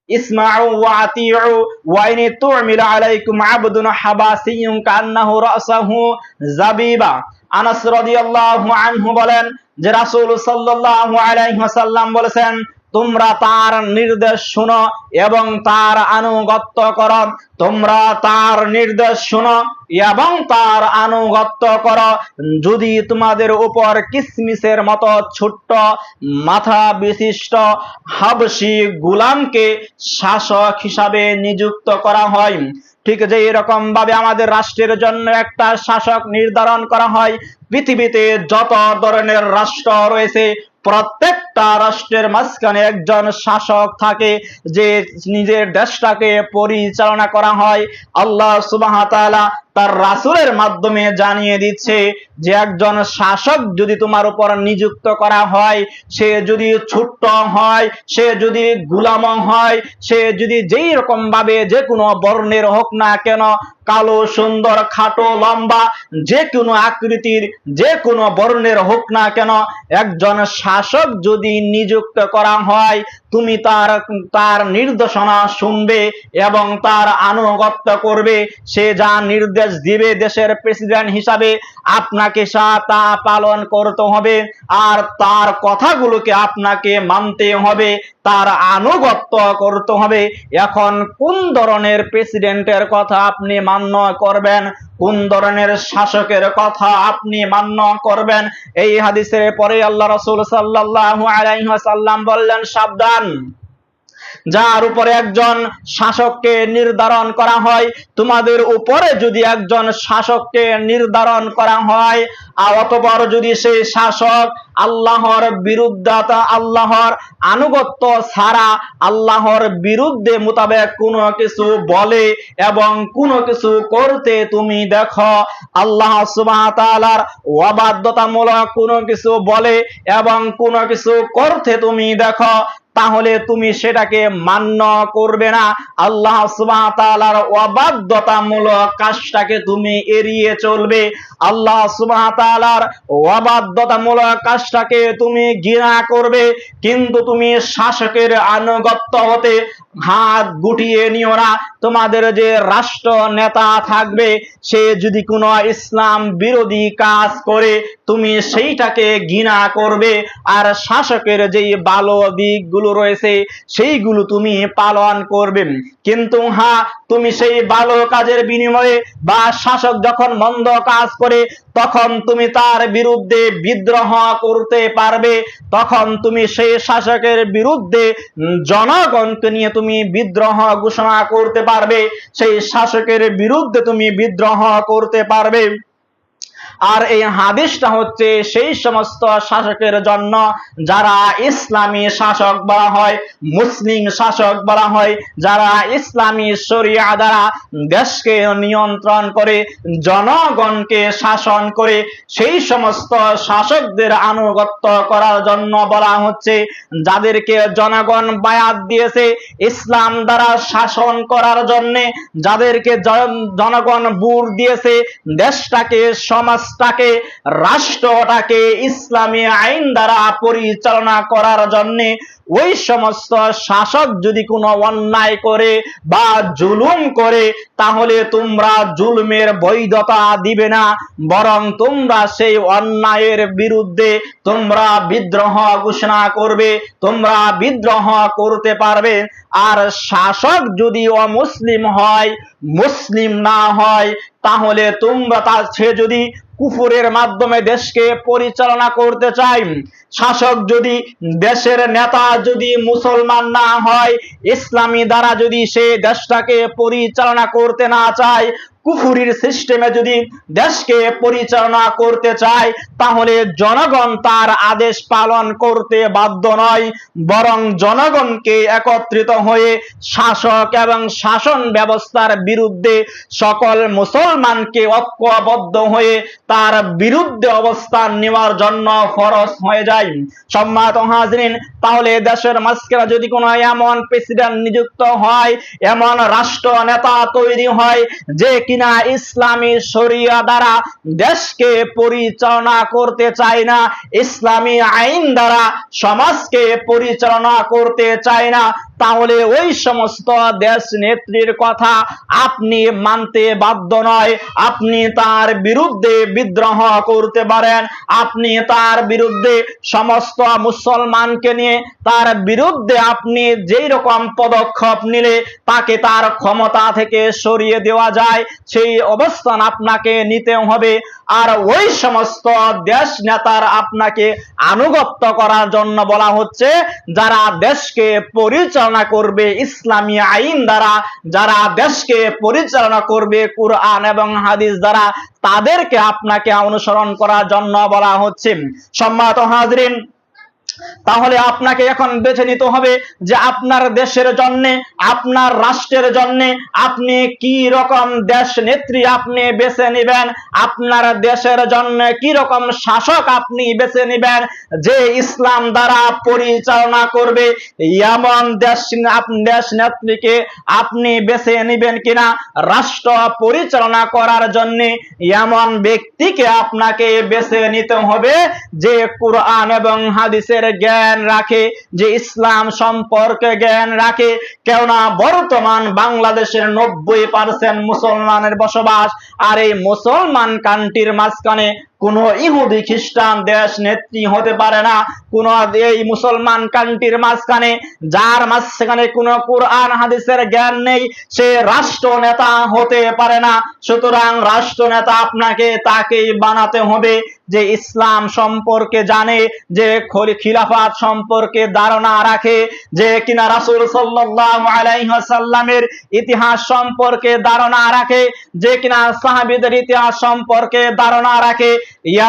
ইসমাউ ওয়া আতিউ ওয়া ইন তুমিলা আলাইকুম আবদুন হাবাসিয়ুন কান্নাহু রাসাহু জাবিবা। আনাস রাদিয়াল্লাহু আনহু বলেন যে রাসূল সাল্লাল্লাহু আলাইহি ওয়াসাল্লাম বলেছেন, তোমরা তার নির্দেশ শুনো এবং তার আনুগত্য করো। তোমরা তার নির্দেশ শুনো এবং তার আনুগত্য করো। যদি তোমাদের উপর কিসমিসের মতো ছোট্ট মাথা বিশিষ্ট হাবশী গোলামকে শাসক হিসাবে নিযুক্ত করা হয়, ঠিক যে এরকম ভাবে আমাদের রাষ্ট্রের জন্য একটা শাসক নির্ধারণ করা হয়। পৃথিবীতে যত ধরনের রাষ্ট্র রয়েছে প্রত্যেকটা রাষ্ট্রের মাঝখানে একজন শাসক থাকে যে নিজের দেশটাকে পরিচালনা করা হয়। আল্লাহ সুবহানাহু ওয়া তাআলা তার রাসূলের মাধ্যমে জানিয়ে দিচ্ছে যে একজন শাসক যদি তোমার উপর নিযুক্ত করা হয়, সে যদি ছোট্ট হয়, সে যদি গোলাম হয়, সে যদি যেই রকম ভাবে যে কোনো বর্ণের হোক না কেন, কালো সুন্দর খাটো লম্বা যে কোনো আকৃতির যে কোনো বর্ণের হোক না কেন, একজন শাসক যদি নিযুক্ত করা হয় তুমি তার নির্দেশনা শুনবে এবং তার আনুগত্য করবে। সে যা নির্দেশ দিবে দেশের প্রেসিডেন্ট হিসাবে আপনাকে তা পালন করতে হবে আর তার কথাগুলোকে আপনাকে মানতে হবে, তার আনুগত্য করতে হবে। এখন কোন ধরনের প্রেসিডেন্টের কথা আপনি মান্য করবেন, কোন ধরনের শাসকের কথা আপনি মান্য করবেন, এই হাদিসের পরে আল্লাহ রাসূল সাল্লাল্লাহু আলাইহি ওয়াসাল্লাম বললেন, সাবধান, যার উপরে একজন শাসককে নির্ধারণ করা হয়, তোমাদের উপরে যদি একজন শাসককে নির্ধারণ করা হয় অতঃপর যদি সেই শাসক আল্লাহর বিরুদ্ধতা, আল্লাহর আনুগত্য ছাড়া আল্লাহর বিরুদ্ধে মোতাবেক কোনো কিছু বলে এবং কোনো কিছু করতে তুমি দেখো, আল্লাহ সুবহানাহু ওয়া তাআলার অবাধ্যতামূলক কোনো কিছু বলে এবং কোনো কিছু করতে তুমি দেখো, তাহলে তুমি সেটাকে মান্য করবে না। আল্লাহ সুবহানাহু ওয়া তাআলার অবাধ্যতামূলক কাজটাকে তুমি এড়িয়ে চলবে। আল্লাহ সুবহানাহু ওয়া তাআলার অবাধ্যতামূলক কাজটাকে তুমি ঘৃণা করবে, কিন্তু তুমি শাসকের আনুগত্য হতে হাত গুটিয়ে নিও না। তোমাদের যে রাষ্ট্র নেতা থাকবে সে যদি কোনো ইসলাম বিরোধী কাজ করে তুমি সেইটাকে ঘৃণা করবে, আর শাসকের যেই ভালো দিকগুলো রয়েছে সেইগুলো তুমি পালন করবে। কিন্তু হ্যাঁ, তুমি সেই ভালো কাজের বিনিময়ে বা শাসক যখন মন্দ কাজ করে তখন তুমি তার বিরুদ্ধে বিদ্রোহ করতে পারবে, তখন তুমি সেই শাসকের বিরুদ্ধে জনগণকে নিয়ে তুমি বিদ্রোহ ঘোষণা করতে পারবে, সেই শাসকের বিরুদ্ধে তুমি বিদ্রোহ করতে পারবে। আর এই হাদিসটা হচ্ছে সেই সমস্ত শাসকের জন্য যারা ইসলামী শাসক বলা হয়, মুসলিম শাসক বলা হয়, যারা ইসলামী শরিয়া দ্বারা দেশকে নিয়ন্ত্রণ করে, জনগণকে শাসন করে, সেই সমস্ত শাসকদের আনুগত্য করার জন্য বলা হচ্ছে। যাদেরকে জনগণ বায়াত দিয়েছে ইসলাম দ্বারা শাসন করার জন্য, যাদেরকে জনগণ ভোট দিয়েছে দেশটাকে, সমাজটাকে, রাষ্ট্রটাকে ইসলামী আইন দ্বারা পরিচালনা করার জন্য, ওই সমস্ত শাসক যদি কোনো অন্যায় করে বা জুলুম করে তাহলে তোমরা জুলুমের বৈধতা দিবে না, বরং তোমরা সেই অন্যায়ের বিরুদ্ধে তোমরা বিদ্রোহ ঘোষণা করবে, তোমরা বিদ্রোহ করতে পারবে। আর শাসক যদি অমুসলিম হয়, মুসলিম না হয়, তাহলে তোমরা সে যদি কুফরের মাধ্যমে দেশকে পরিচালনা করতে চায়, শাসক যদি দেশের নেতা যদি মুসলমান না হয়, ইসলামী দ্বারা যদি সে দেশটাকে পরিচালনা করতে না চায়, কুফুরির সিস্টেমে যদি দেশকে পরিচালনা করতে চায়, তাহলে জনগণ তার আদেশ পালন করতে বাধ্য নয়, বরং জনগণকে একত্রিত হয়ে শাসক এবং শাসন ব্যবস্থার বিরুদ্ধে সকল মুসলমানকে ঐক্যবদ্ধ হয়ে তার বিরুদ্ধে অবস্থান নেওয়ার জন্য ফরজ হয়ে যায়। সম্মানিত হাজরিন, তাহলে দেশের মাঝখানে যদি কোনো এমন প্রেসিডেন্ট নিযুক্ত হয়, এমন রাষ্ট্র নেতা তৈরি হয় যে কিনা ইসলামী শরিয়া দ্বারা দেশকে পরিচালনা করতে চায় না, ইসলামী আইন দ্বারা সমাজকে পরিচালনা করতে চায় না, তাহলে ওই সমস্ত দেশ নেত্রীর কথা আপনি মানতে বাধ্য নয়। আপনি তার বিরুদ্ধে বিদ্রোহ করতে পারেন, আপনি তার বিরুদ্ধে সমস্ত মুসলমানকে নিয়ে তার বিরুদ্ধে আপনি যেই রকম পদক্ষেপ নিলে তাকে তার ক্ষমতা থেকে সরিয়ে দেওয়া যায় সেই অবস্থান আপনাকে নিতে হবে। আর ওই সমস্ত দেশ নেতার আপনাকে আনুগত্য করার জন্য বলা হচ্ছে যারা দেশকে পরিচালনা করবে ইসলামী আইন দ্বারা, যারা দেশকে পরিচালনা করবে কুরআন এবং হাদিস দ্বারা, তাদেরকে আপনাকে অনুসরণ করার জন্য বলা হচ্ছে। সম্মানিত হাজরিন, তাহলে আপনাকে এখন বেছে নিতে হবে যে আপনার দেশের জন্য, আপনার রাষ্ট্রের জন্য আপনি কি রকম দেশ নেত্রী আপনি বেছে নেবেন, আপনার দেশের জন্য কি রকম শাসক আপনি বেছে নেবেন যে ইসলাম দ্বারা পরিচালনা করবে। এমন দেশ নেত্রীকে আপনি বেছে নেবেন কিনা রাষ্ট্র পরিচালনা করার জন্য, এমন ব্যক্তিকে আপনাকে বেছে নিতে হবে যে কুরআন এবং হাদিসের জ্ঞান রাখে, যে ইসলাম সম্পর্কে জ্ঞান রাখে। কেননা বর্তমান বাংলাদেশের 90% মুসলমানের বসবাস, আর এই মুসলমান কান্ট্রির মাঝখানে কোন ইহুদি খ্রিস্টান দেশ নেত্রী হতে পারে না। কোন এই মুসলমান কান্ট্রির মাঝখানে যার মাঝখানে কোন কোরআন হাদিসের জ্ঞান নেই সে রাষ্ট্র নেতা হতে পারে না। সুতরাং রাষ্ট্র নেতা আপনাকে তাকেই বানাতে হবে যে ইসলাম সম্পর্কে জানে, যে খিলাফত সম্পর্কে ধারণা রাখে, যে কিনা রাসূল সাল্লাল্লাহু আলাইহি ওয়াসাল্লামের ইতিহাস সম্পর্কে ধারণা রাখে, যে কিনা সাহাবীদের ইতিহাস সম্পর্কে ধারণা রাখে।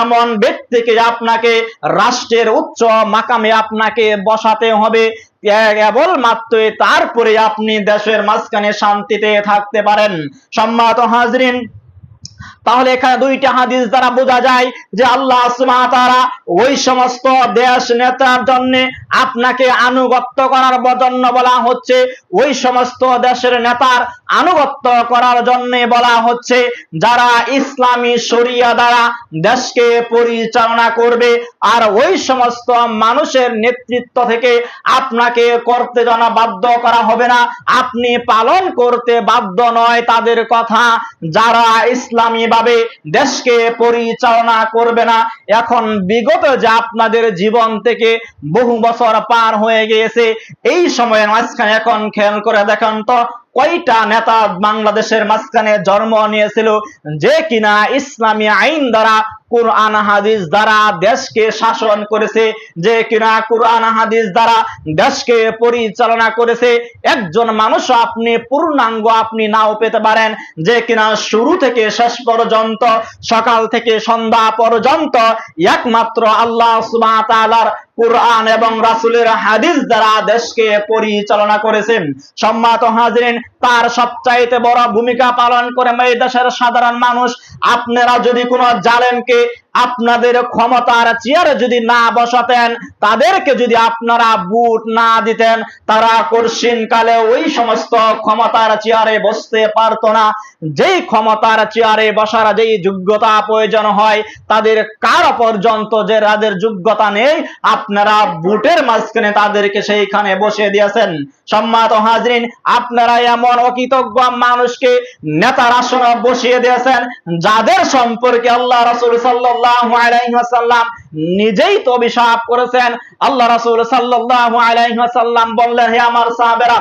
এমন ব্যক্তিকে আপনাকে রাষ্ট্রের উচ্চ মাকামে আপনাকে বসাতে হবে। কেবলমাত্র তারপরে আপনি দেশের মাঝখানে শান্তিতে থাকতে পারেন। সম্মানিত হাজরিন, তাহলে এখানে দুইটা হাদিস দ্বারা বোঝা যায় যে আল্লাহ সুবহানাহু ওয়া তাআলা ওই সমস্ত দেশ নেতার জন্য আপনাকে আনুগত্য করার জন্য বলা হচ্ছে, ওই সমস্ত দেশের নেতার আনুগত্য করার জন্য বলা হচ্ছে যারা ইসলামী শরিয়া দ্বারা দেশকে পরিচালনা করবে। আর ওই সমস্ত মানুষের নেতৃত্ব থেকে আপনাকে করতে যেন বাধ্য করা হবে না, আপনি পালন করতে বাধ্য নয় তাদের কথা, যারা ইসলামী ভাবে দেশকে পরিচালনা করবে না। এখন বিগত যে আপনাদের জীবন থেকে বহু বছর পার হয়ে গিয়েছে, এই সময়ের মাঝখানে এখন খেয়াল করে দেখেন তো কয়টা নেতা বাংলাদেশের মাঝখানে জন্ম নিয়েছিল যে কিনা ইসলামী আইন দ্বারা কুরআন হাদিস দ্বারা দেশকে শাসন করেছে, যে কিনা কুরআন হাদিস দ্বারা দেশকে পরিচালনা করেছে। একজন মানুষ আপনি পূর্ণাঙ্গ আপনি নাও পেতে পারেন, যে কিনা শুরু থেকে শেষ পর্যন্ত, সকাল থেকে সন্ধ্যা পর্যন্ত একমাত্র আল্লাহ সুবহানাহু ওয়া তাআলার কুরআন এবং রাসূলের হাদিস দ্বারা দেশকে পরিচালনা করেছেন। সম্মানিত হাজরিন, তার সবচাইতে বড় ভূমিকা পালন করে এই দেশের সাধারণ মানুষ। আপনারা যদি কোনো জালেমকে আপনাদের ক্ষমতার চেয়ারে যদি না বসাতেন, তাদেরকে যদি আপনারা ভোট না দিতেন, তারা কঠিন কালে ওই সমস্ত ক্ষমতার চেয়ারে বসতে পারত না। যেই ক্ষমতার চেয়ারে বসার যেই যোগ্যতা প্রয়োজন হয় তাদের কারো পর্যন্ত যে যাদের যোগ্যতা নেই, আপনারা ভোটের মাঝখানে তাদেরকে সেইখানে বসে দিয়েছেন। সম্মানিত হাজরিন, আপনারা এমন অকৃতজ্ঞ মানুষকে নেতার আসনে বসিয়ে দিয়েছেন যাদের সম্পর্কে আল্লাহ রাসূল সাল্লাল্লাহু আলাইহি ওয়াসাল্লাম নিজেই তো অভিশাপ করেছেন। আল্লাহ রাসূল সাল্লাল্লাহু আলাইহি ওয়াসাল্লাম বললেন, হে আমার সাহাবারা,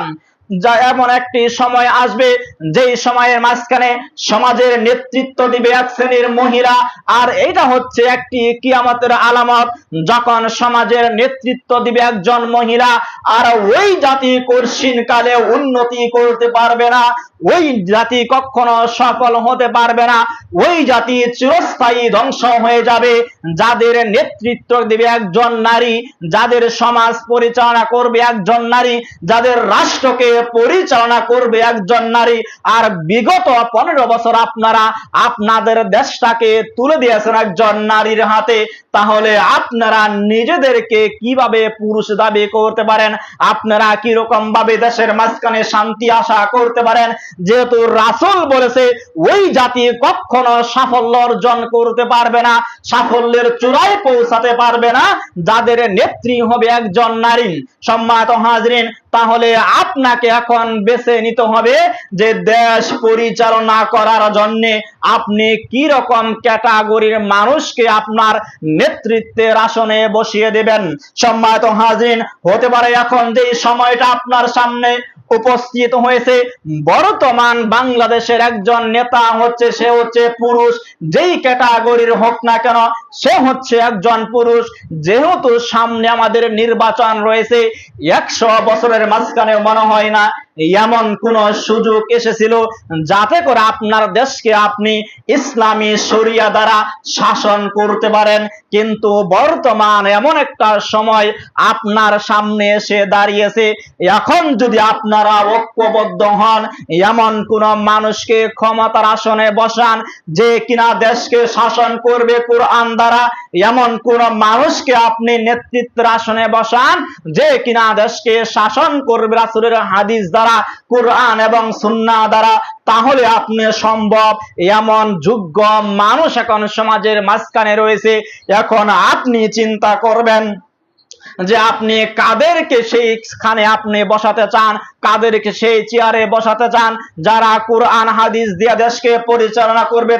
যা এমন একটি সময় আসবে যেই সময়ের মাঝখানে সমাজের নেতৃত্ব দিবে এক শ্রেণীর মহিলা, আর এটা হচ্ছে একটি কিয়ামতের আলামত। যখন সমাজের নেতৃত্ব দিবে একজন মহিলা, আর ওই জাতি কঠিন কালে উন্নতি করতে পারবে না, ওই জাতি কখনো সফল হতে পারবে না, ওই জাতি চিরস্থায়ী ধ্বংস হয়ে যাবে। যাদের নেতৃত্ব দিবে একজন নারী, যাদের সমাজ পরিচালনা করবে একজন নারী, যাদের রাষ্ট্রকে পরিচালনা করবে একজন নারী। আর বিগত 15 বছর আপনারা আপনাদের দেশটাকে তুলে দিয়েছেন একজন নারীর হাতে, তাহলে আপনারা নিজেদেরকে কিভাবে পুরুষ দাবি করতে পারেন? আপনারা কি রকম ভাবে দেশের মাঝখানে শান্তি আশা করতে পারেন? যেহেতু রাসূল বলেছে ওই জাতি কখনো সাফল্য অর্জন করতে পারবে না, সাফল্যের চূড়ায় পৌঁছাতে পারবে না যাদের নেত্রী হবে একজন নারী। সম্মানিত হাজরিন, তাহলে আপনাকে এখন বেছে নিতে হবে যে দেশ পরিচালনা করার জন্য আপনি কি রকম ক্যাটাগরির মানুষকে আপনার নেতৃত্বের আসনে বসিয়ে দেবেন। সম্মানিত হাজিরিন, হতে পারে এখন যে সময়টা আপনার সামনে উপস্থিত হয়েছে, বর্তমান বাংলাদেশের একজন নেতা হচ্ছে, সে হচ্ছে পুরুষ, যেই ক্যাটাগরির হোক না কেন সে হচ্ছে একজন পুরুষ। যেহেতু সামনে আমাদের নির্বাচন রয়েছে, 100 বছরের মাঝখানে মনে হয় না এমন কোন সুযোগ এসেছিল যাতে করে আপনার দেশকে আপনি ইসলামী শরিয়া দ্বারা শাসন করতে পারেন। কিন্তু বর্তমান এমন একটা সময় আপনার সামনে এসে দাঁড়িয়েছে, এখন যদি আপনারা ঐক্যবদ্ধ হন, এমন কোন মানুষকে ক্ষমতার আসনে বসান যে কিনা দেশকে শাসন করবে কোরআন দ্বারা, এমন কোন মানুষকে আপনি নেতৃত্বের আসনে বসান যে কিনা দেশকে শাসন করবে রাসূলের হাদিস দ্বারা, কোরআন এবং সুন্নাহ দ্বারা, তাহলে আপনি সম্ভব এমন যোগ্য মানুষ এখন সমাজের মাঝখানে রয়েছে। এখন আপনি চিন্তা করবেন যে আপনি কাদেরকে সেইখানে আপনি বসাতে চান, কাদেরকে সেই চেয়ারে বসাতে চান যারা কোরআন হাদিস দিয়ে দেশকে পরিচালনা করবে।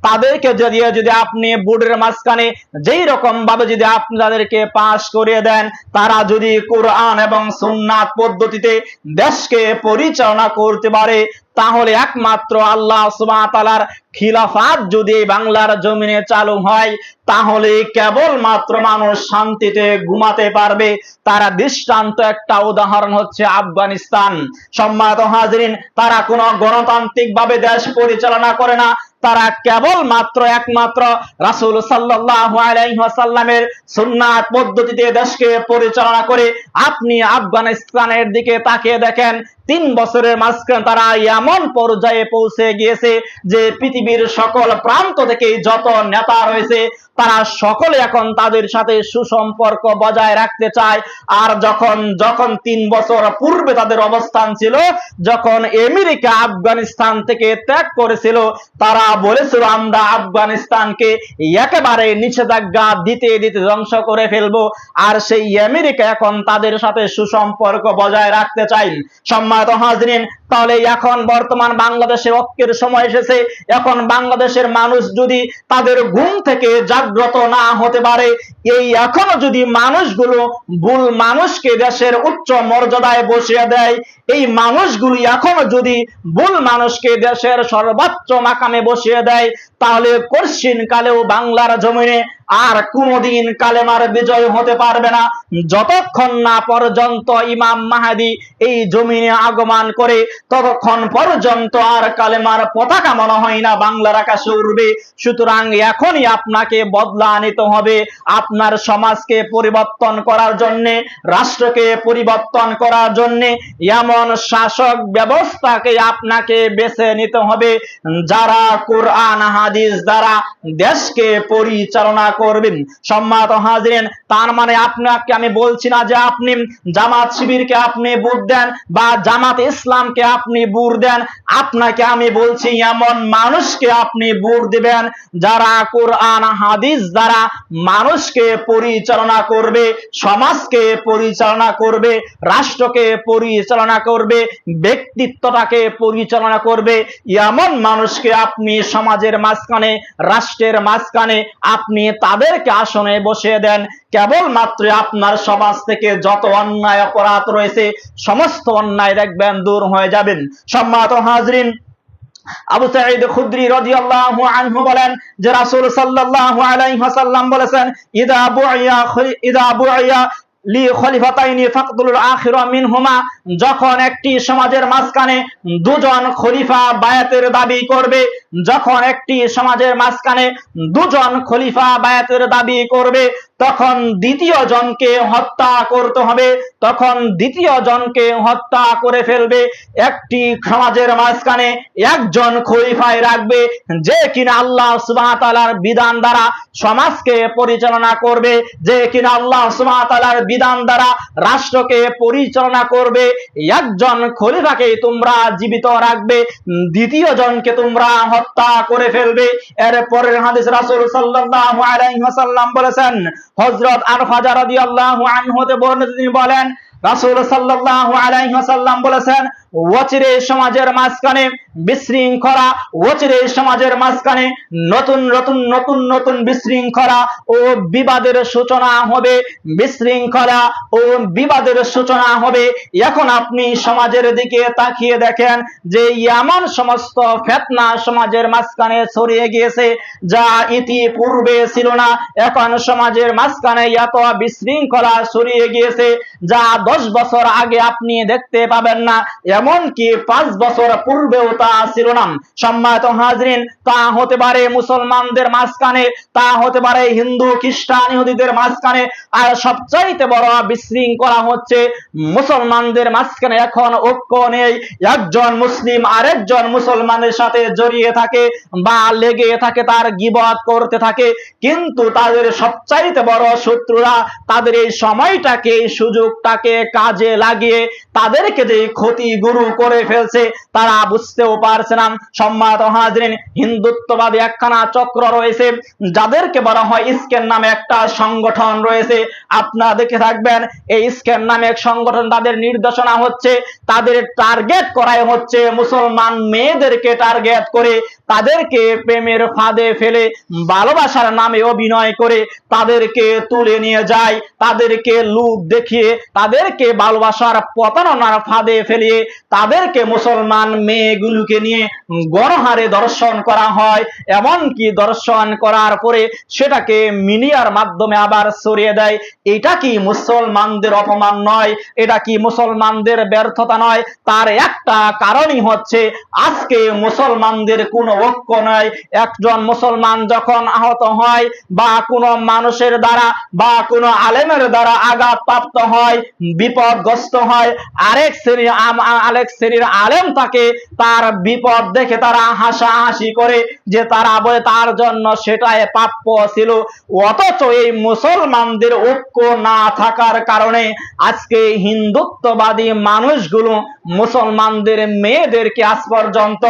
তাদেরকে যদি আপনি বোর্ডের মাঝখানে যেই রকম ভাবে যদি আপনি তাদেরকে পাশ করিয়ে দেন, তারা যদি কোরআন এবং সুন্নাত পদ্ধতিতে দেশকে পরিচালনা করতে পারে, তাহলে একমাত্র আল্লাহ সুবহানাহু ওয়া তাআলার খিলাফত যদি বাংলার জমিনে চালু হয়, তাহলে কেবলমাত্র মানুষ শান্তিতে ঘুমাতে পারবে। তারা দৃষ্টান্ত একটা উদাহরণ হচ্ছে আফগানিস্তান। সম্মানিত হাজিরিন, তারা কোনো গণতান্ত্রিক ভাবে দেশ পরিচালনা করে না, তারা কেবলমাত্র একমাত্র রাসূল সাল্লাল্লাহু আলাইহি ওয়াসাল্লামের সুন্নাত পদ্ধতিতে দেশকে পরিচালনা করে। আপনি আফগানিস্তানের দিকে তাকিয়ে দেখেন, 3 বছরের মাঝখানে তারা এমন পর্যায়ে পৌঁছে গিয়েছে যে পৃথিবীর সকল প্রান্ত থেকে যত নেতা রয়েছে তারা সকলে এখন তাদের সাথে সুসম্পর্ক বজায় রাখতে চায়। আর যখন 3 বছর পূর্বে তাদের অবস্থান ছিল, যখন আমেরিকা আফগানিস্তান থেকে ত্যাগ করেছিল, তারা বলেছিল আমরা আফগানিস্তানকে একেবারে নিষেধাজ্ঞা দিতে দিতে ধ্বংস করে ফেলবো। আর সেই আমেরিকা এখন তাদের সাথে সুসম্পর্ক বজায় রাখতে চায়। সম্মানিত হাজিরিন, তাহলে এখন বর্তমান বাংলাদেশের ঐক্যের সময় এসেছে। এখন বাংলাদেশের মানুষ যদি তাদের ঘুম থেকে জাগ্রত না হতে পারে, এই এখনো যদি মানুষগুলো ভুল মানুষকে দেশের উচ্চ মর্যাদায় বসিয়ে দেয়, এই মানুষগুলো এখনো যদি ভুল মানুষকে দেশের সর্বোচ্চ মাকামে বসিয়ে দেয়, তাহলে কঠিন কালেও বাংলার জমিনে আর কোনদিন কালেমার বিজয় হতে পারবে না। যতক্ষণ না পর্যন্ত ইমাম মাহদী এই জমিনে আগমন করে, ততক্ষণ পর্যন্ত আর কালেমার পতাকা মনে হয় না বাংলার আকাশে উড়বে। সুতরাং এখনই আপনাকে বদলা নিতে হবে। আপনার সমাজকে পরিবর্তন করার জন্য, রাষ্ট্রকে পরিবর্তন করার জন্য এমন শাসক ব্যবস্থাকে আপনাকে বেছে নিতে হবে যারা কোরআন হাদিস দ্বারা দেশকে পরিচালনা করবেন। সম্মানিত হাজিরিন, তার মানে আপনাকে আমি বলছি না যে আপনি জামাত শিবিরকে আপনি ভোট দেন বা জামাত ইসলামকে আপনি ভোট দেন। আপনাকে আমি বলছি এমন মানুষকে আপনি ভোট দিবেন যারা কোরআন হাদিস দ্বারা মানুষকে পরিচালনা করবে, সমাজকে পরিচালনা করবে, রাষ্ট্রকে পরিচালনা করবে, ব্যক্তিত্বটাকে পরিচালনা করবে। এমন মানুষকে আপনি সমাজের মাঝখানে, রাষ্ট্রের মাঝখানে আপনি তাদেরকে আসনে বসিয়ে দেন, কেবলমাত্র আপনার সমাজ থেকে যত অন্যায় অপরাধ রয়েছে সমস্ত অন্যায় দেখবেন দূর হয়ে যাবেন। সম্মানিত হাজিরিন, আবু সাঈদ খুদরি রাদিয়াল্লাহু আনহু বলেন যে রাসূল সাল্লাল্লাহু আলাইহি ওয়াসাল্লাম বলেছেন, ইদা বুইয়া লি খলিফাতাইনি ফাকদুল আখিরা মিনহুমা, যখন একটি সমাজের মাঝখানে দুজন খলিফা বায়াতের দাবি করবে, যখন একটি সমাজের মাঝখানে দুজন খলিফা বায়াতের দাবি করবে, তখন দ্বিতীয় জনকে হত্যা করতে হবে, তখন দ্বিতীয় জনকে হত্যা করে ফেলবে। একটি সমাজের মাঝখানে একজন খলিফায় রাখবে যে কিনা আল্লাহ সুবহানাহু ওয়া তাআলার বিধান দ্বারা সমাজকে পরিচালনা করবে, যে কিনা আল্লাহ সুবহানাহু ওয়া তাআলার বিধান দ্বারা রাষ্ট্রকে পরিচালনা করবে। একজন খলিফাকে তোমরা জীবিত রাখবে, দ্বিতীয় জনকে তোমরা হত্যা করে ফেলবে। এর পরের হাদিস রাসূল সাল্লাল্লাহু আলাইহি ওয়াসাল্লাম বলেছেন, হযরত আনফা রাদিয়াল্লাহু আনহু হতে বর্ণিত, তিনি বলেন, রাসূল সাল্লাল্লাহু আলাইহি ওয়াসাল্লাম বলেছেন, অচিরে সমাজের মাঝখানে বিশৃঙ্খলা, অচিরে সমাজের মাঝখানে নতুন নতুন নতুন নতুন বিশৃঙ্খলা ও বিবাদের সূচনা হবে, বিশৃঙ্খলা ও বিবাদের সূচনা হবে। এখন আপনি সমাজের দিকে তাকিয়ে দেখেন যে এমন সমস্ত ফিতনা সমাজের মাঝখানে ছড়িয়ে গিয়েছে যা ইতিপূর্বে ছিল না। এখন সমাজের মাঝখানে এত বিশৃঙ্খলা ছড়িয়ে গিয়েছে যা 10 বছর আগে আপনি দেখতে পাবেন না, এমনকি 5 বছর পূর্বেও তা ছিল না। সম্মানিত হাজরিন, তা হতে পারে মুসলমানদের মাঝখানে, তা হতে পারে হিন্দু খ্রিস্টান ইহুদিদের মাঝখানে, আর সবচাইতে বড় বিশৃঙ্খলা হচ্ছে মুসলমানদের মাঝখানে এখন ঐক্য নেই। একজন মুসলিম আরেকজন মুসলমানের সাথে জড়িয়ে থাকে বা লেগে থাকে, তার গীবত করতে থাকে, কিন্তু তাদের সবচাইতে বড় শত্রুরা তাদের এই সময়টাকে, এই সুযোগটাকে কাজে লাগিয়ে তাদেরকে যে ক্ষতি গুরু করে ফেলছে তারা বুঝতেও পারছে না। সম্মানিত হাজরিন, হিন্দুত্ববাদী একখানা চক্র রয়েছে যাদেরকে বলা হয় ইস্কেন নামে একটা সংগঠন রয়েছে। আপনারা দেখে থাকবেন এই ইস্কেন নামে এক সংগঠন, তাদের নির্দেশনা হচ্ছে, তাদের টার্গেট করাই হচ্ছে মুসলমান মেয়েদেরকে টার্গেট করে তাদেরকে প্রেমের ফাঁদে ফেলে ভালোবাসার নামে অভিনয় করে তাদেরকে তুলে নিয়ে যায়, তাদেরকে লুক দেখিয়ে তাদেরকে ভালোবাসার প্রতারণার ফাঁদে ফেলিয়ে তাদেরকে মুসলমান মেয়েগুলোকে নিয়ে গণহারে দর্শন করা হয়। এমনকি দর্শন করার পরে সেটাকে মিডিয়ার মাধ্যমে আবার ছড়িয়ে দেয়। এটা কি মুসলমানদের অপমান নয়? এটা কি মুসলমানদের ব্যর্থতা নয়? তার একটা কারণই হচ্ছে আজকে মুসলমানদের কোনো ঐক্য নয়। একজন মুসলমান যখন আহত হয় বা কোনো মানুষের দ্বারা বা কোনো আলেমের দ্বারা আঘাতপ্রাপ্ত হয়, বিপদগ্রস্ত হয়, আরেক শ্রেণীর আলেম তাকে তার বিপদ দেখে তারা হাসাহাসি করে যে তারা বলে তার জন্য সেটাই প্রাপ্য ছিল। অথচ এই মুসলমানদের ঐক্য না থাকার কারণে আজকে হিন্দুত্ববাদী মানুষগুলো মুসলমানদের মেয়েদেরকে আজ পর্যন্ত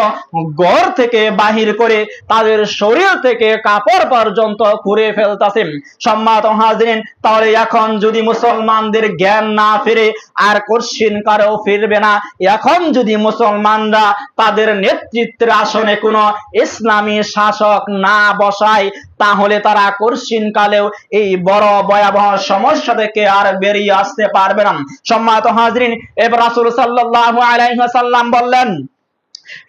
ঘর থেকে বাহির করে তাদের শরীর থেকে কাপড় পর্যন্ত খুলে ফেলতেছে। সম্মানিত হাজরিন, তাহলে এখন যদি মুসলমানদের জ্ঞান না ফিরে আর কোশ্চিন কারেও ফিরবে না। এখন যদি মুসলমানরা তাদের নেতৃত্বের আসনে কোনো ইসলামী শাসক না বসায় তাহলে তারা কোশ্চিন কালেও এই বড় ভয়াবহ সমস্যা থেকে আর বেরিয়ে আসতে পারবে না। সম্মানিত হাজরিন, এবার রাসূল সাল্লাল্লাহু আলাইহি ওয়াসাল্লাম বললেন,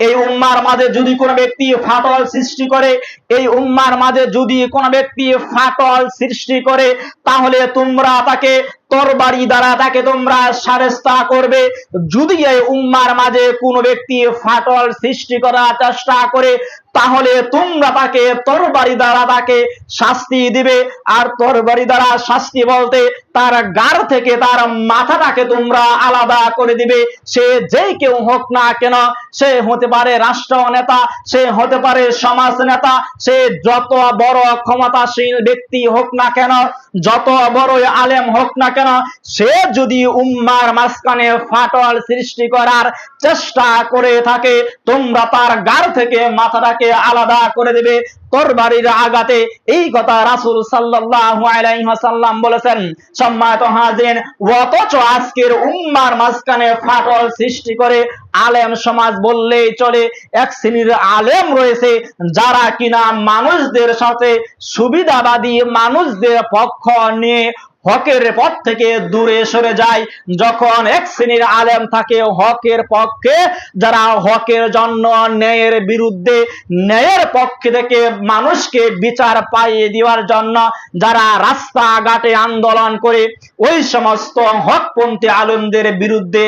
এই উম্মার মাঝে যদি কোনো ব্যক্তি ফাটল সৃষ্টি করে, এই উম্মার মাঝে যদি কোনো ব্যক্তি ফাটল সৃষ্টি করে তাহলে তোমরা তাকে তরবারি দ্বারা তাকে তোমরা শায়েস্তা করবে। যদি এই উম্মার মাঝে কোনো ব্যক্তি ফাটল সৃষ্টি করার চেষ্টা করে তাহলে তোমরা তাকে তরবারি দ্বারা তাকে শাস্তি দিবে। আর তরবারি দ্বারা শাস্তি বলতে তার গাড় থেকে তার মাথাটাকে তোমরা আলাদা করে দিবে। সে যেই কেউ হোক না কেন, সে হতে পারে রাষ্ট্র নেতা, সে হতে পারে সমাজ নেতা, সে যত বড় ক্ষমতাশীল ব্যক্তি হোক না কেন, যত বড় আলেম হোক না কেন, সে যদি উম্মার মাঝখানে ফাটল সৃষ্টি করার চেষ্টা করে থাকে তোমরা তার গাড় থেকে মাথাটাকে আলাদা করে দেবে তরবারির আঘাতে। এই কথা রাসূল সাল্লাল্লাহু আলাইহি ওয়াসাল্লাম বলেছেন। সম্মানিত হাজরিন, অথচ আজকের উম্মার মাঝখানে ফাটল সৃষ্টি করে আলেম সমাজ বললেই চলে। এক শ্রেণীর আলেম রয়েছে যারা কিনা মানুষদের সাথে সুবিধাবাদী, মানুষদের পক্ষ নিয়ে হকের পথ থেকে দূরে সরে যায়। যখন এক শ্রেণীর আলেম থাকে হকের পক্ষে, যারা হকের জন্য, ন্যায়ের বিরুদ্ধে, ন্যায়ের পক্ষে থেকে মানুষকে বিচার পাইয়ে দেওয়ার জন্য যারা রাস্তাঘাটে আন্দোলন করে, ওই সমস্ত হকপন্থী আলেমদের বিরুদ্ধে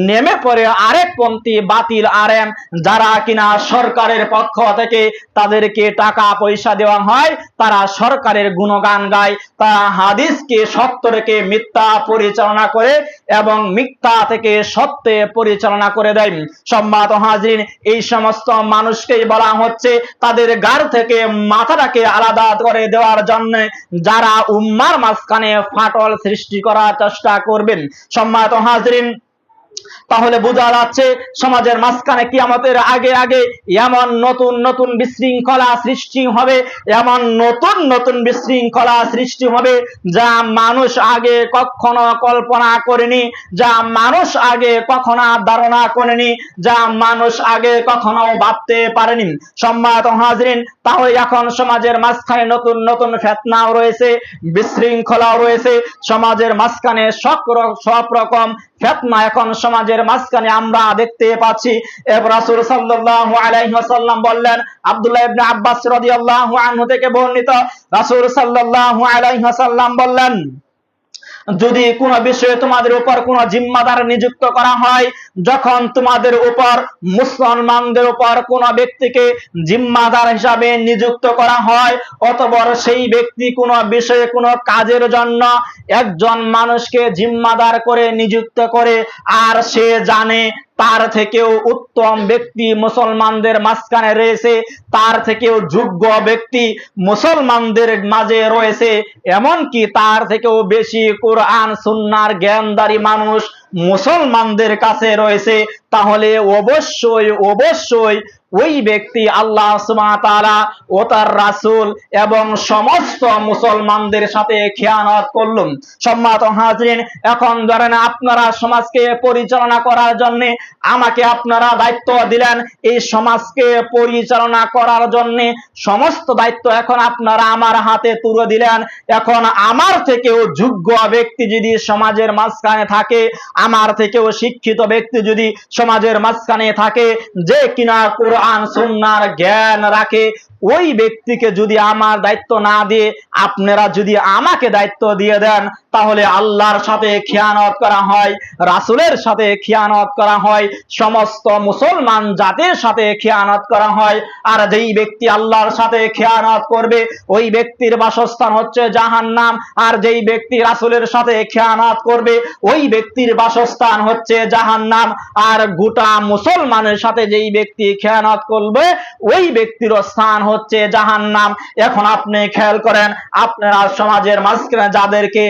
নেমে পড়ে আরেক পন্থী বাতিল আলেম, যারা কিনা সরকারের পক্ষ থেকে তাদেরকে টাকা পয়সা দেওয়া হয়, তারা সরকারের গুণগান গায়, তারা হাদিসকে সত্য থেকে মিথ্যা পরিচালনা করে এবং মিথ্যা থেকে সত্যে পরিচালনা করে দেয়। সম্মানিত হাজরিন, এই সমস্ত মানুষকেই বলা হচ্ছে তাদের গাড় থেকে মাথাটাকে আলাদা করে দেওয়ার জন্য যারা উম্মার মাঝখানে ফাটল সৃষ্টি করার চেষ্টা করবেন। সম্মানিত হাজরিন, তাহলে বোঝা যাচ্ছে সমাজের মাঝখানে কিয়ামতের আগে আগে এমন নতুন নতুন বিশৃঙ্খলা সৃষ্টি হবে, এমন নতুন নতুন বিশৃঙ্খলা সৃষ্টি হবে যা মানুষ আগে কখনো কল্পনা করেনি, যা মানুষ আগে কখনো ধারণা করেনি, যা মানুষ আগে কখনো ভাবতে পারেনি। সম্মানিত হাজরিন, তাহলে এখন সমাজের মাঝখানে নতুন নতুন ফিতনাও রয়েছে, বিশৃঙ্খলাও রয়েছে, সমাজের মাঝখানে সব রকম ফিতনা এখন সমাজের মাঝখানে আমরা দেখতে পাচ্ছি। এরপর রাসূল সাল্লাল্লাহু আলাইহি ওয়াসাল্লাম বললেন, আব্দুল্লাহ ইবনে আব্বাস রাদিয়াল্লাহু আনহু থেকে বর্ণিত, রাসূল সাল্লাল্লাহু আলাইহি ওয়াসাল্লাম বললেন, যদি কোনো বিষয়ে তোমাদের উপর কোনো জিম্মাদার নিযুক্ত করা হয়, যখন তোমাদের উপর মুসলমানদের উপর কোনো ব্যক্তিকে জিম্মাদার হিসাবে নিযুক্ত করা হয়, অতঃপর সেই ব্যক্তি কোনো বিষয়ে কোনো কাজের জন্য একজন মানুষকে জিম্মাদার করে নিযুক্ত করে, আর সে জানে তার থেকেও উত্তম ব্যক্তি মুসলমানদের মাঝখানে রয়েছে, তার থেকেও যোগ্য ব্যক্তি মুসলমানদের মাঝে রয়েছে, এমনকি তার থেকেও বেশি কোরআন সুন্নাহর জ্ঞানদারী মানুষ মুসলমানদের কাছে রয়েছে, তাহলে অবশ্যই অবশ্যই ওই ব্যক্তি আল্লাহ সুবহানাহু ওয়া তাআলা ও তার রাসূল এবং সমস্ত মুসলমানদের সাথে খেয়ানত করল। সম্মানিত হাজরিন, এখন ধরেন আপনারা সমাজকে পরিচালনা করার জন্য আমাকে আপনারা দায়িত্ব দিলেন, এই সমাজকে পরিচালনা করার জন্য সমস্ত দায়িত্ব এখন আপনারা আমার হাতে তুলে দিলেন। এখন আমার থেকেও যোগ্য ব্যক্তি যদি সমাজের মাঝখানে থাকে, আমার থেকেও শিক্ষিত ব্যক্তি যদি সমাজের মাঝখানে থাকে, যে কিনা কোরআন সুন্নাহর জ্ঞান রাখে, ওই ব্যক্তিকে যদি আমার দায়িত্ব না দিয়ে আপনারা যদি আমাকে দায়িত্ব দিয়ে দেন, তাহলে আল্লাহর সাথে খিয়ানত করা হয়, রাসূলের সাথে খিয়ানত করা হয়, সমস্ত মুসলমান জাতির সাথে খিয়ানত করা হয়। আর যেই ব্যক্তি আল্লাহর সাথে খিয়ানত করবে, ওই ব্যক্তির বাসস্থান হচ্ছে জাহান্নাম, আর যেই ব্যক্তি রাসূলের সাথে খিয়ানত করবে, ওই ব্যক্তির বাসস্থান হচ্ছে জাহান্নাম। আর গোটা মুসলমানের সাথে যেই ব্যক্তি খিয়ানত করবে, ওই ব্যক্তির স্থান হচ্ছে জাহান্নাম। এখন আপনি খেয়াল করেন, আপনারা সমাজের মাঝখানে যাদেরকে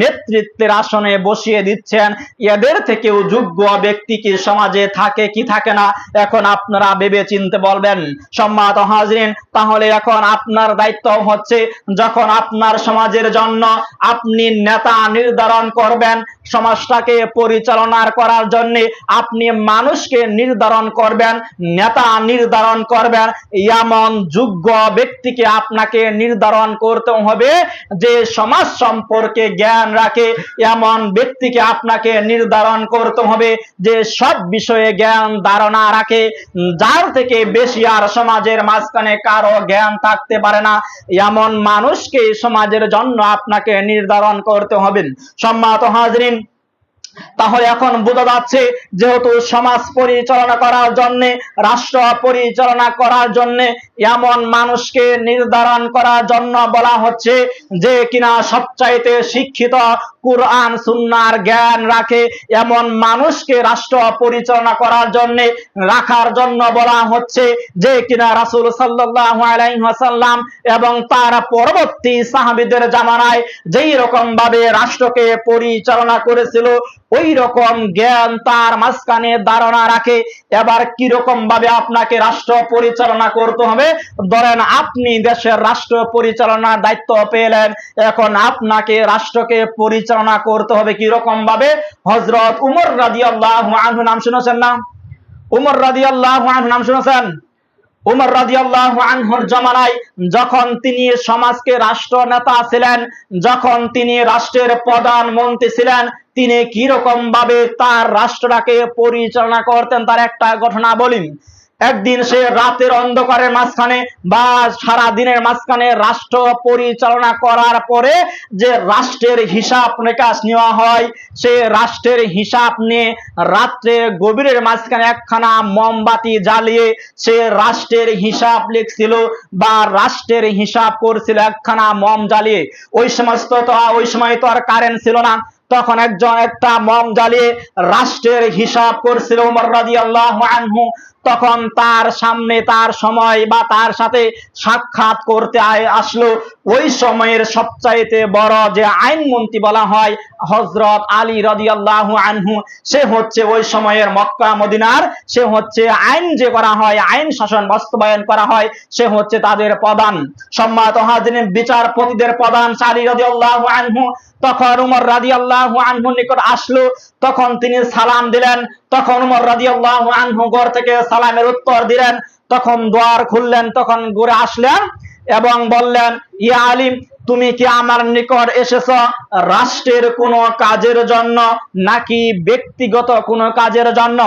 নেতৃত্বের আসনে বসিয়ে দিচ্ছেন, এদের থেকেও যোগ্য ব্যক্তি কি সমাজে থাকে কি থাকে না, এখন আপনারা ভেবে চিন্তে বলবেন। সম্মানিত হাজরিন, তাহলে এখন আপনার দায়িত্ব হচ্ছে, যখন আপনার সমাজের জন্য আপনি নেতা নির্ধারণ করবেন, সমাজটাকে পরিচালনা করার জন্য আপনি মানুষকে নির্ধারণ করবেন, নেতা নির্ধারণ করবেন, এমন যোগ্য ব্যক্তিকে আপনাকে নির্ধারণ করতে হবে যে সমাজ সম্পর্কে জ্ঞান রাখে, এমন ব্যক্তিকে আপনাকে নির্ধারণ করতে হবে যে সব বিষয়ে জ্ঞান ধারণা রাখে, যার থেকে বেশি আর সমাজের মাঝখানে কারো জ্ঞান থাকতে পারে না, এমন মানুষকে সমাজের জন্য আপনাকে নির্ধারণ করতে হবে। সম্মানিত হাজরিন, তাহলে এখন বোঝা যাচ্ছে, যেহেতু সমাজ পরিচালনা করার জন্য, রাষ্ট্র পরিচালনা করার জন্য এমন মানুষকে নির্ধারণ করার জন্য বলা হচ্ছে যে কিনা সবচাইতে শিক্ষিত, কোরআন সুন্নাহর জ্ঞান রাখে, এমন মানুষকে রাষ্ট্র পরিচালনা করার জন্য রাখার জন্য বলা হচ্ছে যে কিনা রাসূল সাল্লাল্লাহু আলাইহি ওয়াসাল্লাম এবং তার পরবর্তী সাহাবীদের জামানায় যেই রকম ভাবে রাষ্ট্রকে পরিচালনা করেছিল, ওই রকম জ্ঞান তার মাঝখানে ধারণা রাখে। এবার কি রকম ভাবে আপনাকে রাষ্ট্র পরিচালনা করতে হবে, ধরেন আপনি দেশের রাষ্ট্র পরিচালনার দায়িত্ব পেলেন, এখন আপনাকে রাষ্ট্রকে পরিচালনা করতে হবে কি রকম ভাবে। হযরত উমর রাদিয়াল্লাহু আনহু নাম শুনেছেন না? উমর রাদিয়াল্লাহু আনহু নাম শুনেছেন? উমর রাদিয়াল্লাহু আনহুর জামানায় যখন তিনি সমাজকে রাষ্ট্র নেতা ছিলেন, যখন তিনি রাষ্ট্রের প্রধানমন্ত্রী ছিলেন, তিনি কি রকম ভাবে তার রাষ্ট্রটাকে পরিচালনা করতেন তার একটা ঘটনা বলি। একদিন সে রাতের অন্ধকারের মাঝখানে বা সারা দিনের মাঝখানে রাষ্ট্র পরিচালনা করার পরে যে রাষ্ট্রের হিসাব নিকাশ নেওয়া হয়, সে রাষ্ট্রের হিসাব নিয়ে রাত্রে গভীরের মাঝখানে একখানা মোমবাতি জ্বালিয়ে সে রাষ্ট্রের হিসাব লিখছিল বা রাষ্ট্রের হিসাব করছিল একখানা মোম জ্বালিয়ে। ওই সময় তো আর কারেন্ট ছিল না, তখন একজন একটা মম জ্বালিয়ে রাষ্ট্রের হিসাব করছিল ওমর রাদিয়াল্লাহু আনহু। তখন তার সামনে তার সময় বা তার সাথে সাক্ষাৎ করতে আসলো ওই সময়ের সবচাইতে বড় যে আইনমন্ত্রী বলা হয় হযরত আলী রাদিয়াল্লাহু আনহু। সে হচ্ছে ওই সময়ের মক্কা মদিনার, সে হচ্ছে আইন যে করা হয়, আইন শাসন বাস্তবায়ন করা হয়, সে হচ্ছে তাদের প্রধান। সম্মানিত হাজিরিন, বিচারপতিদের প্রধান আলী রাদিয়াল্লাহু আনহু। তখন উমর রাদিয়াল্লাহু আনহুর নিকট আসলো, তখন তিনি সালাম দিলেন। তখন উমর রাদিয়াল্লাহু আনহু ঘর থেকে সালামের উত্তর দিলেন। তখন দ্বার খুললেন, তখন ঘুরে আসলেন এবং বললেন, ইয়া আলী, তুমি কি আমার নিকট এসেছ রাষ্ট্রের কোনো কাজের জন্য নাকি ব্যক্তিগত কোনো কাজের জন্য?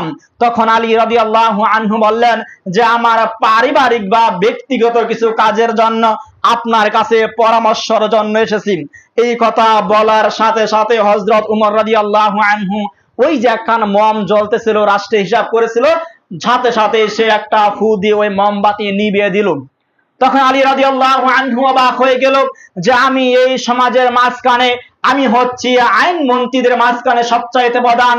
তখন আলী রাদিয়াল্লাহু আনহু বললেন যে আমার পারিবারিক বা ব্যক্তিগত কিছু কাজের জন্য আপনার কাছে পরামর্শের জন্য এসেছি। এই কথা বলার সাথে সাথে হযরত উমর রাদিয়াল্লাহু আনহু ওই যে একখান মম জ্বলতেছিল, রাষ্ট্রে হিসাব করেছিল, সাথে সাথে সে একটা ফু দিয়ে ওই মোমবাতি নিভিয়ে দিল। তখন আলী রাদিয়াল্লাহু আনহু অবাক হয়ে গেল যে আমি এই সমাজের মাঝখানে, আমি হচ্ছি আইন মন্ত্রীদের মাঝখানে সবচাইতে প্রধান,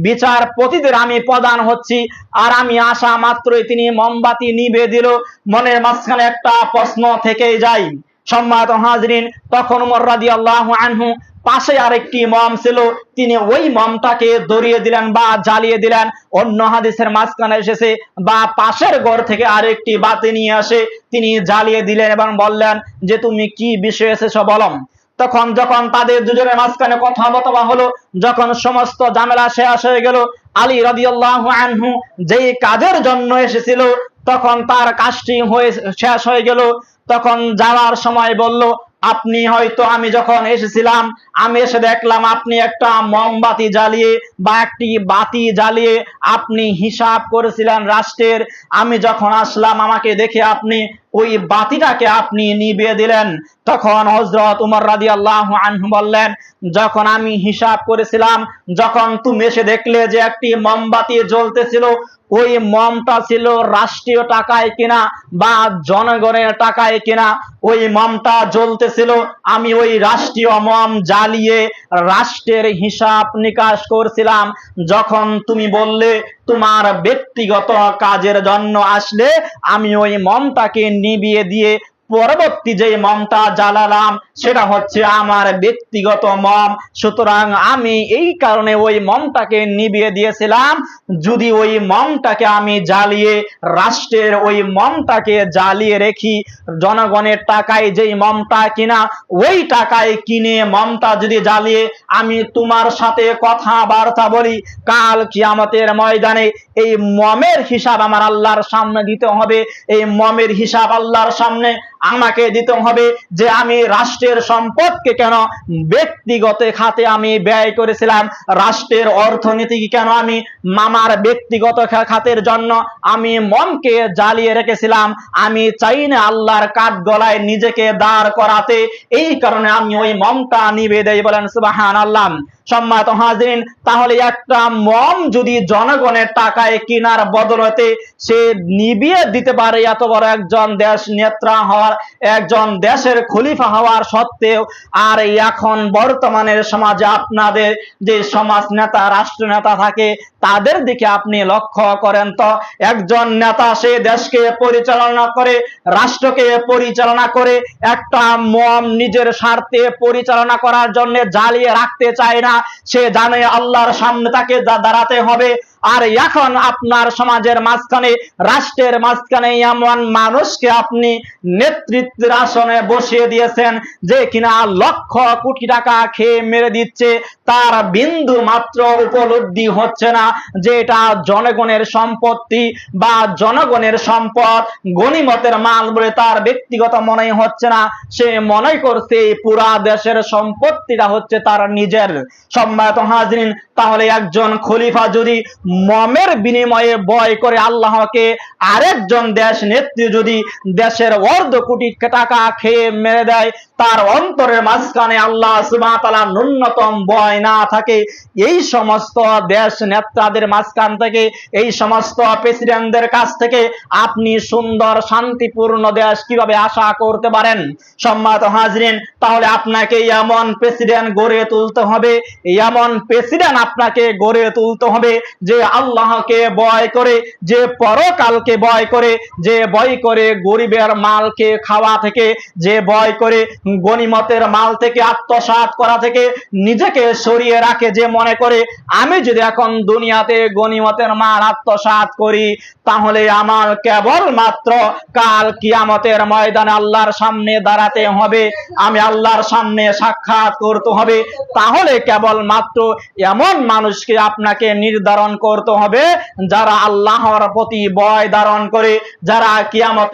বিচারপতিদের আমি প্রধান হচ্ছি, আর আমি আসা মাত্রই তিনি মোমবাতি নিভিয়ে দিল। মনের মাঝখানে একটা প্রশ্ন থেকেই যায়। সম্মানিত হাজিরিন, তখন উমর রাদিয়াল্লাহু আনহু পাশে আরেকটি মম ছিল, তিনি ওই মমটাকে ধরিয়ে দিলেন বা জ্বালিয়ে দিলেন। অন্য হাদিসের মাঝখানে এসেছে বা পাশের ঘর থেকে আরেকটি বাতি নিয়ে আসে তিনি জ্বালিয়ে দিলেন এবং বললেন যে তুমি কি বিষয়ে এসেছো বলো। তখন যখন তাদের দুজনের মাঝখানে কথাবার্তা হলো, যখন সমস্ত ঝামেলা শেষ হয়ে গেল, আলী রাদিয়াল্লাহু আনহু যেই কাজের জন্য এসেছিল তখন তার কাজটি শেষ হয়ে গেল। তখন যাওয়ার সময় বলল, আপনি হয়তো, আমি যখন এসেছিলাম আমি এসে দেখলাম আপনি একটা মোমবাতি জ্বালিয়ে বা একটি বাতি জ্বালিয়ে আপনি হিসাব করেছিলেন রাষ্ট্রের। আমি যখন আসলাম আমাকে দেখে আপনি ওই বাতিটাকে আপনি নিভিয়ে দিলেন। তখন হযরত উমর রাদিয়াল্লাহু আনহু বললেন, যখন আমি হিসাব করেছিলাম, যখন তুমি এসে দেখলে যে একটি মোমবাতি জ্বলতেছিল, ওই মমটা ছিল রাষ্ট্রীয় টাকায় কিনা বা জনগণের টাকায় কিনা, ওই মমটা জ্বলতেছিল, আমি ওই রাষ্ট্রীয় মম জ্বালিয়ে রাষ্ট্রের হিসাব নিকাশ করছিলাম। যখন তুমি বললে তোমার ব্যক্তিগত কাজের জন্য আসলে, আমি ওই মমটাকে নিভিয়ে দিয়ে পরবর্তী যে মমটা জ্বালালাম সেটা হচ্ছে আমার ব্যক্তিগত মম। সুতরাং আমি এই কারণে ওই মমটাকে নিভিয়ে দিয়েছিলাম, যদি ওই মমটাকে আমি জ্বালিয়ে রাষ্ট্রের ওই মমটাকে জ্বালিয়ে রেখি, জনগণের টাকায় যেই মমটা কিনা, ওই টাকায় কিনে মমটা যদি জ্বালিয়ে আমি তোমার সাথে কথাবার্তা বলি, কাল কিয়ামতের ময়দানে এই মমের হিসাব আমার আল্লাহর সামনে দিতে হবে। এই মমের হিসাব আল্লাহর সামনে আমাকে দিতে হবে যে আমি রাষ্ট্রের সম্পদকে কেন ব্যক্তিগত খাতে আমি ব্যয় করেছিলাম, রাষ্ট্রের অর্থনীতি কেন আমি মামার ব্যক্তিগত খাতের জন্য আমি মমকে জ্বালিয়ে রেখেছিলাম। আমি চাই না আল্লাহর কাঠ গলায় নিজেকে দাঁড় করাতে, এই কারণে আমি ওই মমটা নিভিয়ে দেই। বলেন সুবহানাল্লাহ। সম্মানিত হাজিরিন, তাহলে একটা মম যদি জনগণের টাকায় কেনার বদলতে সে নিভিয়ে দিতে পারে, এত বড় একজন দেশ নেতা হওয়ার, একজন দেশের খলিফা হওয়ার সত্ত্বেও, আর এখন বর্তমানের সমাজে আপনাদের যে সমাজ নেতা, রাষ্ট্র নেতা থাকে, তাদের দিকে আপনি লক্ষ্য করেন তো, একজন নেতা সে দেশকে পরিচালনা করে, রাষ্ট্রকে পরিচালনা করে, একটা মম নিজের স্বার্থে পরিচালনা করার জন্য জ্বালিয়ে রাখতে চায় না। সে জানে আল্লাহর সামনে তাকে দাঁড়াতে হবে। আর এখন আপনার সমাজের মাঝখানে, রাষ্ট্রের মাঝখানে এমন মানুষকে আপনি নেতৃত্বের আসনে বসিয়ে দিয়েছেন যে কিনা লক্ষ কোটি টাকা খেয়ে মেরে দিচ্ছে, তার বিন্দু মাত্র উপলব্ধি হচ্ছে না যে এটা জনগণের সম্পত্তি বা জনগণের সম্পদ, গনিমতের মাল বলে তার ব্যক্তিগত মনে হচ্ছে না। সে মনে করছে পুরা দেশের সম্পত্তিটা হচ্ছে তার নিজের। সম্মানিত হাজিরিন, তাহলে একজন খলিফা যদি মমের বিনিময়ে বয় করে আল্লাহকে, আরেকজন দেশ নেত্রী যদি দেশের অর্ধ কোটি টাকা খেয়ে মেরে দেয়, তার অন্তরের মাঝখানে আল্লাহ সুবহানাহু ওয়া তাআলার ন্যূনতম ভয় না থাকে, এই সমস্ত দেশ নেতাদের মাঝখান থেকে, এই সমস্ত প্রেসিডেন্টদের কাছ থেকে আপনি সুন্দর শান্তিপূর্ণ দেশ কিভাবে আশা করতে পারেন? সম্মানিত হাজরিন, তাহলে আপনাকে এমন প্রেসিডেন্ট গড়ে তুলতে হবে, এমন প্রেসিডেন্ট আপনাকে গড়ে তুলতে হবে যে আল্লাহকে ভয় করে, যে পরকালকে ভয় করে, যে ভয় করে গরিবের মালকে খাওয়া থেকে, যে ভয় করে গনিমতের মাল থেকে আত্মসাৎ করা থেকে নিজেকে সরিয়ে রাখে, যে মনে করে আমি যদি এখন দুনিয়াতে গনিমতের মাল আত্মসাৎ করি তাহলে আমার কেবল মাত্র কাল কিয়ামতের ময়দানে আল্লাহর সামনে দাঁড়াতে হবে, আমি আল্লাহর সামনে সাক্ষাৎ করতে হবে। তাহলে কেবল মাত্র এমন মানুষকে আপনাকে নির্ধারণ করতে হবে যারা আল্লাহর প্রতি ভয় ধারণ করে, যারা কিয়ামতে